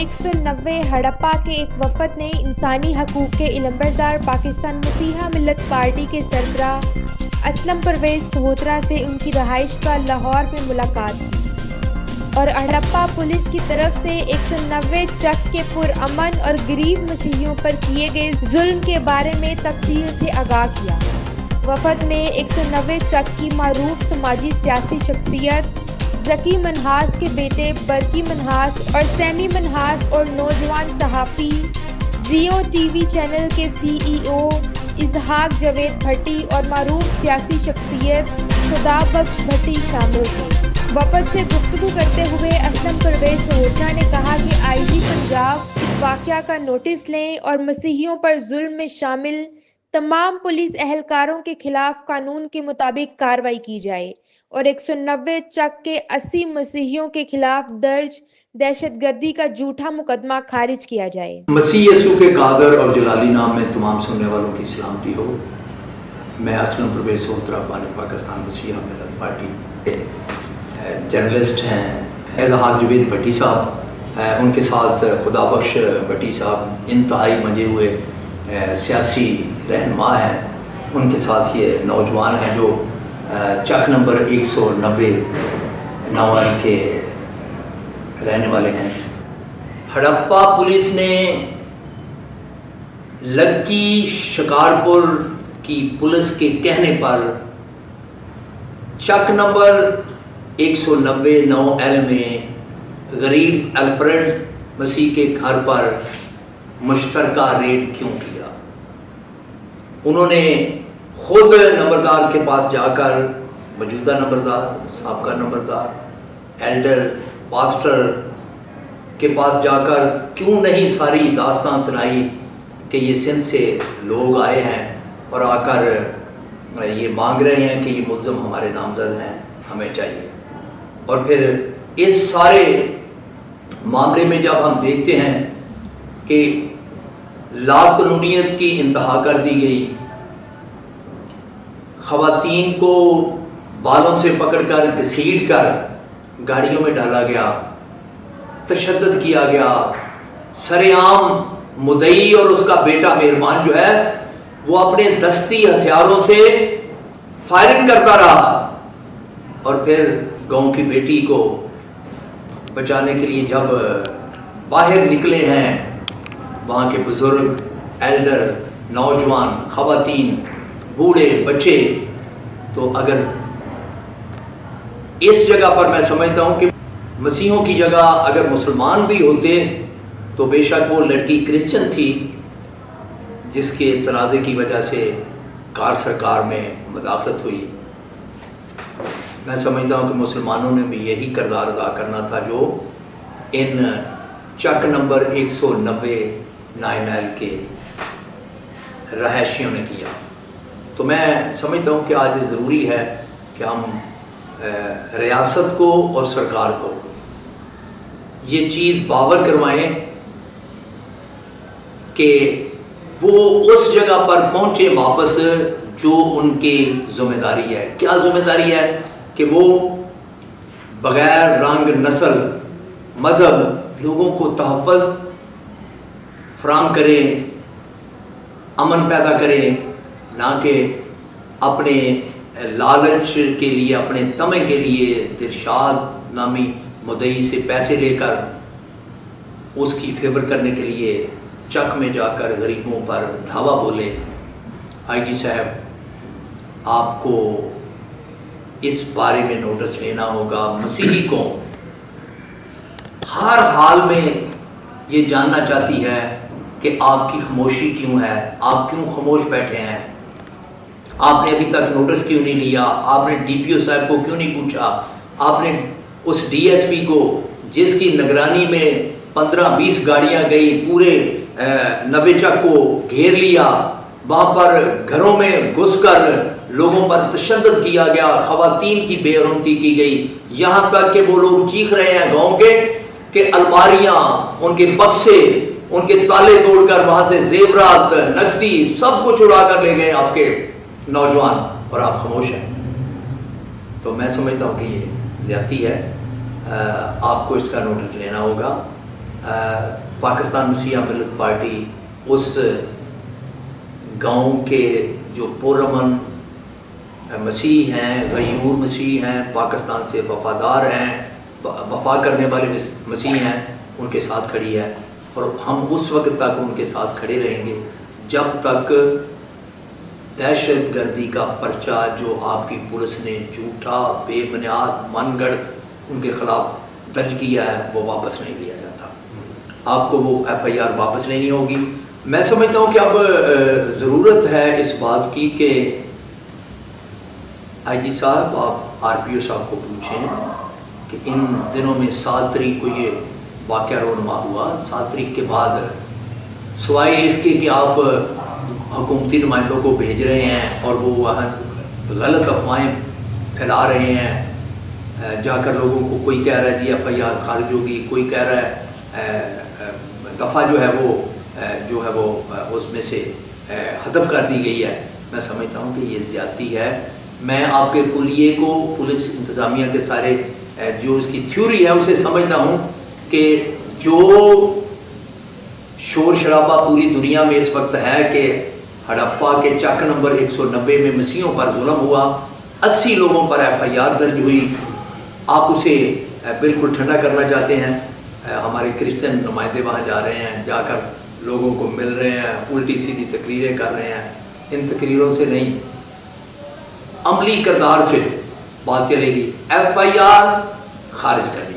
190 ہڑپا کے ایک وفد نے انسانی حقوق کے علمبردار پاکستان مسیحا ملت پارٹی کے سربراہ اسلم پرویز سہوترا سے ان کی رہائش گاہ لاہور میں ملاقات کی اور ہڑپا پولیس کی طرف سے 190 چک کے پرامن اور غریب مسیحیوں پر کیے گئے ظلم کے بارے میں تفصیل سے آگاہ کیا۔ وفد میں 190 چک کی معروف سماجی سیاسی شخصیت ذکی منہاس کے بیٹے برکی منہاس اور سیمی منہاس اور نوجوان صحافی زیو ٹی وی چینل کے سی ای او اسحاق جاوید بھٹی اور معروف سیاسی شخصیت خدا بخش بھٹی شامل تھے۔ وفد سے گفتگو کرتے ہوئے اسلم پرویز سہوترا نے کہا کہ آئی جی پنجاب اس واقعہ کا نوٹس لیں اور مسیحیوں پر ظلم میں شامل تمام پولیس اہلکاروں کے خلاف قانون کے مطابق کارروائی کی جائے اور 190 چک کے 80 مسیحیوں کے خلاف درج دہشت گردی کا جھوٹا مقدمہ خارج کیا جائے۔ مسیح یسوع کے قادر اور جلالی نام میں تمام سننے والوں کی سلامتی ہو۔ میں اسلم پرویز سہوترا بانی پاکستان مسیحا ملت پارٹی کے جرنلسٹ ہیں۔ اسحاق جاوید بھٹی صاحب، ان کے ساتھ خدا بخش بھٹی صاحب انتہائی منجے ہوئے سیاسی رہنما ہیں۔ ان کے ساتھ یہ نوجوان ہیں جو چک نمبر 190 نوال کے رہنے والے ہیں۔ ہڑپا پولیس نے لکی شکارپور کی پولیس کے کہنے پر چک نمبر 190 9L میں غریب الفریڈ مسیح کے گھر پر مشترکہ ریڈ کیوں کیا؟ انہوں نے خود نمبردار کے پاس جا کر، موجودہ نمبردار، سابقہ نمبردار، ایلڈر، پاسٹر کے پاس جا کر کیوں نہیں ساری داستان سنائی کہ یہ سندھ سے لوگ آئے ہیں اور آ کر یہ مانگ رہے ہیں کہ یہ ملزم ہمارے نامزد ہیں، ہمیں چاہیے۔ اور پھر اس سارے معاملے میں جب ہم دیکھتے ہیں کہ لا قانونیت کی انتہا کر دی گئی، خواتین کو بالوں سے پکڑ کر گھسیٹ کر گاڑیوں میں ڈالا گیا، تشدد کیا گیا، سر عام مدعی اور اس کا بیٹا مہربان جو ہے وہ اپنے دستی ہتھیاروں سے فائرنگ کرتا رہا، اور پھر گاؤں کی بیٹی کو بچانے کے لیے جب باہر نکلے ہیں وہاں کے بزرگ، ایلڈر، نوجوان، خواتین، بوڑھے، بچے، تو اگر اس جگہ پر میں سمجھتا ہوں کہ مسیحوں کی جگہ اگر مسلمان بھی ہوتے تو بے شک وہ لڑکی کرسچن تھی جس کے تنازع کی وجہ سے کار سرکار میں مداخلت ہوئی۔ میں سمجھتا ہوں کہ مسلمانوں نے بھی یہی کردار ادا کرنا تھا جو ان چک نمبر 190 9L کے رہائشیوں نے کیا۔ تو میں سمجھتا ہوں کہ آج ضروری ہے کہ ہم ریاست کو اور سرکار کو یہ چیز باور کروائیں کہ وہ اس جگہ پر پہنچے واپس جو ان کی ذمہ داری ہے۔ کیا ذمہ داری ہے؟ کہ وہ بغیر رنگ، نسل، مذہب لوگوں کو تحفظ فراہم کریں، امن پیدا کریں، نہ کہ اپنے لالچ کے لیے، اپنے طمع کے لیے درشاد نامی مدعی سے پیسے لے کر اس کی فیور کرنے کے لیے چک میں جا کر غریبوں پر دھاوا بولے۔ آئی جی صاحب، آپ کو اس بارے میں نوٹس لینا ہوگا۔ مسیحی کو ہر حال میں یہ جاننا چاہتی ہے کہ آپ کی خاموشی کیوں ہے، آپ کیوں خاموش بیٹھے ہیں، آپ نے ابھی تک نوٹس کیوں نہیں لیا، آپ نے ڈی پی او صاحب کو کیوں نہیں پوچھا، آپ نے اس ڈی ایس پی کو جس کی نگرانی میں 15-20 گاڑیاں گئی، پورے 90 چک کو گھیر لیا، وہاں پر گھروں میں گھس کر لوگوں پر تشدد کیا گیا، خواتین کی بے حرمتی کی گئی، یہاں تک کہ وہ لوگ چیخ رہے ہیں گاؤں کے کہ الماریاں، ان کے بکسے، ان کے تالے توڑ کر وہاں سے زیورات، نقدی سب کچھ اڑا کر لے گئے آپ کے نوجوان، اور آپ خاموش ہیں۔ تو میں سمجھتا ہوں کہ یہ زیادتی ہے، آپ کو اس کا نوٹس لینا ہوگا۔ پاکستان مسیحا ملت پارٹی اس گاؤں کے جو پرامن مسیح ہیں، غیور مسیح ہیں، پاکستان سے وفادار ہیں، وفا کرنے والے مسیح ہیں، ان کے ساتھ کھڑی ہے، اور ہم اس وقت تک ان کے ساتھ کھڑے رہیں گے جب تک دہشت گردی کا پرچہ جو آپ کی پولیس نے جھوٹا بے بنیاد من گڑھ ان کے خلاف درج کیا ہے وہ واپس نہیں لیا جاتا. آپ کو وہ ایف آئی آر واپس لینی ہوگی. میں سمجھتا ہوں کہ اب ضرورت ہے اس بات کی کہ آئی جی صاحب آپ آر پی او صاحب کو پوچھیں کہ ان دنوں میں 7 تاریخ کو یہ واقعہ رونما ہوا. 7 تاریخ کے بعد سوائے اس کے کہ آپ حکومتی نمائندوں کو بھیج رہے ہیں اور وہ وہاں غلط افواہیں پھیلا رہے ہیں، جا کر لوگوں کو کوئی کہہ رہا ہے جی ایف آئی آر خارج ہوگی، کوئی کہہ رہا ہے دفعہ جو ہے وہ اس میں سے حذف کر دی گئی ہے. میں سمجھتا ہوں کہ یہ زیادتی ہے. میں آپ کے کلیے کو پولیس انتظامیہ کے سارے جو اس کی تھیوری ہے اسے سمجھتا ہوں کہ جو شور شرابہ پوری دنیا میں اس وقت ہے کہ ہڑپا کے چک نمبر 190 میں مسیحوں پر ظلم ہوا، 80 لوگوں پر ایف آئی آر درج ہوئی، آپ اسے بالکل ٹھنڈا کرنا چاہتے ہیں. ہمارے کرسچن نمائندے وہاں جا رہے ہیں، جا کر لوگوں کو مل رہے ہیں، الٹی سیدھی تقریریں کر رہے ہیں. ان تقریروں سے نہیں، عملی کردار سے بات چلے گی. ایف آئی آر خارج کر